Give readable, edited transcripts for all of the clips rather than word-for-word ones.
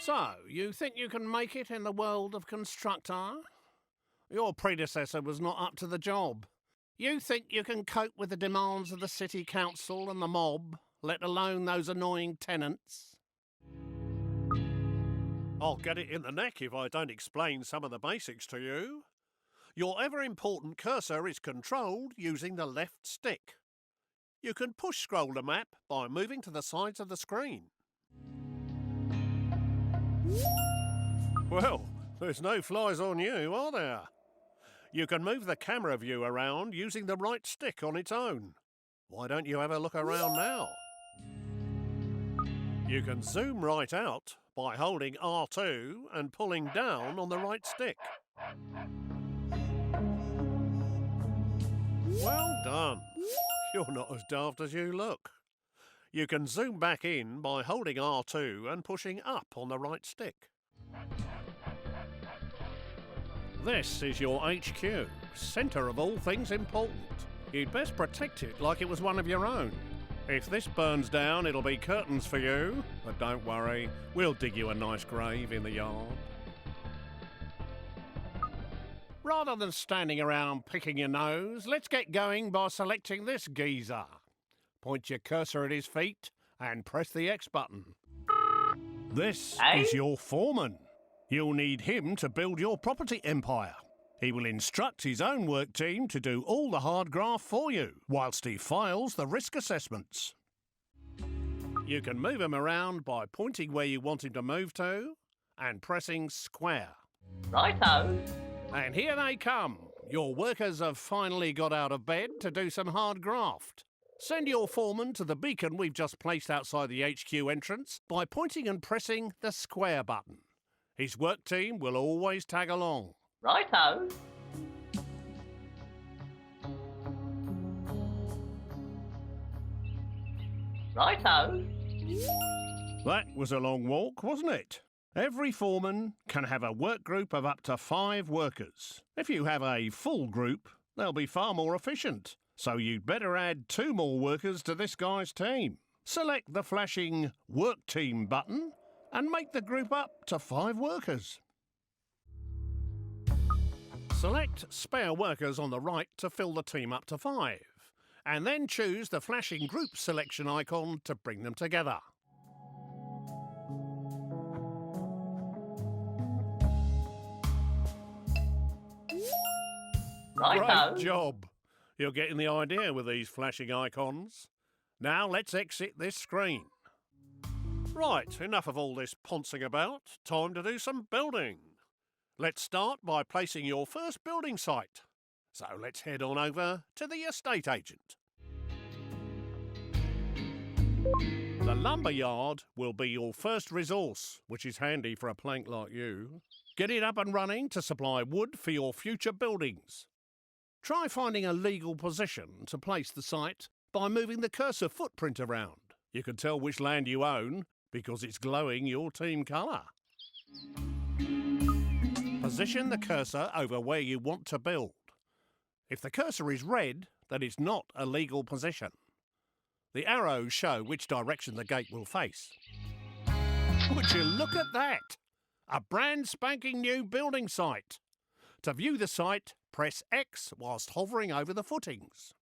So, you think you can make it in the world of Constructor? Your predecessor was not up to the job. You think you can cope with the demands of the city council and the mob, let alone those annoying tenants? I'll get it in the neck if I don't explain some of the basics to you. Your ever-important cursor is controlled using the left stick. You can push-scroll the map by moving to the sides of the screen. Well, there's no flies on you, are there? You can move the camera view around using the right stick on its own. Why don't you have a look around now? You can zoom right out by holding R2 and pulling down on the right stick. Well done. You're not as daft as you look. You can zoom back in by holding R2 and pushing up on the right stick. This is your HQ, centre of all things important. You'd best protect it like it was one of your own. If this burns down, it'll be curtains for you, but don't worry, we'll dig you a nice grave in the yard. Rather than standing around picking your nose, let's get going by selecting this geezer. Point your cursor at his feet and press the X button. This is your foreman. You'll need him to build your property empire. He will instruct his own work team to do all the hard graft for you, whilst he files the risk assessments. You can move him around by pointing where you want him to move to and pressing square. Righto. And here they come. Your workers have finally got out of bed to do some hard graft. Send your foreman to the beacon we've just placed outside the HQ entrance by pointing and pressing the square button. His work team will always tag along. Righto. Righto. That was a long walk, wasn't it? Every foreman can have a work group of up to 5 workers. If you have a full group, they'll be far more efficient. So you'd better add 2 more workers to this guy's team. Select the flashing Work Team button and make the group up to 5 workers. Select Spare Workers on the right to fill the team up to 5, and then choose the flashing Group Selection icon to bring them together. Righto. Great job! You're getting the idea with these flashing icons. Now let's exit this screen. Right, enough of all this poncing about. Time to do some building. Let's start by placing your first building site. So let's head on over to the estate agent. The lumber yard will be your first resource, which is handy for a plank like you. Get it up and running to supply wood for your future buildings. Try finding a legal position to place the site by moving the cursor footprint around. You can tell which land you own because it's glowing your team colour. Position the cursor over where you want to build. If the cursor is red, then it's not a legal position. The arrows show which direction the gate will face. Would you look at that? A brand spanking new building site. To view the site, press X whilst hovering over the footings.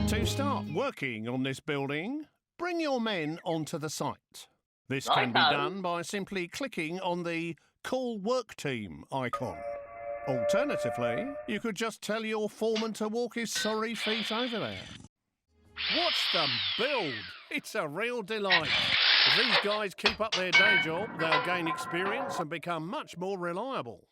To start working on this building, bring your men onto the site. This can be done by simply clicking on the Call Work Team icon. Alternatively, you could just tell your foreman to walk his sorry feet over there. Watch them build. It's a real delight. If these guys keep up their day job, they'll gain experience and become much more reliable.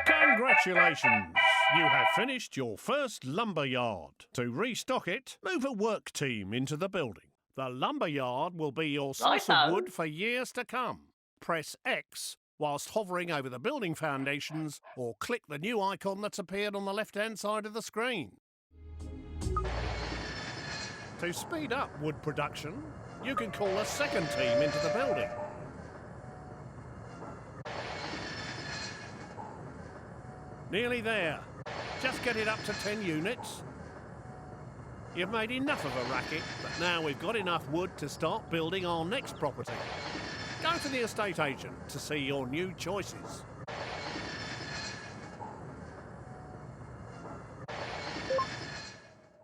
Congratulations! You have finished your first lumber yard. To restock it, move a work team into the building. The lumber yard will be your source of wood for years to come. Press X whilst hovering over the building foundations, or click the new icon that's appeared on the left-hand side of the screen. To speed up wood production, you can call a second team into the building. Nearly there. Just get it up to 10 units. You've made enough of a racket, but now we've got enough wood to start building our next property. Go to the estate agent to see your new choices.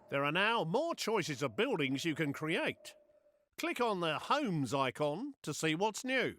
There are now more choices of buildings you can create. Click on the Homes icon to see what's new.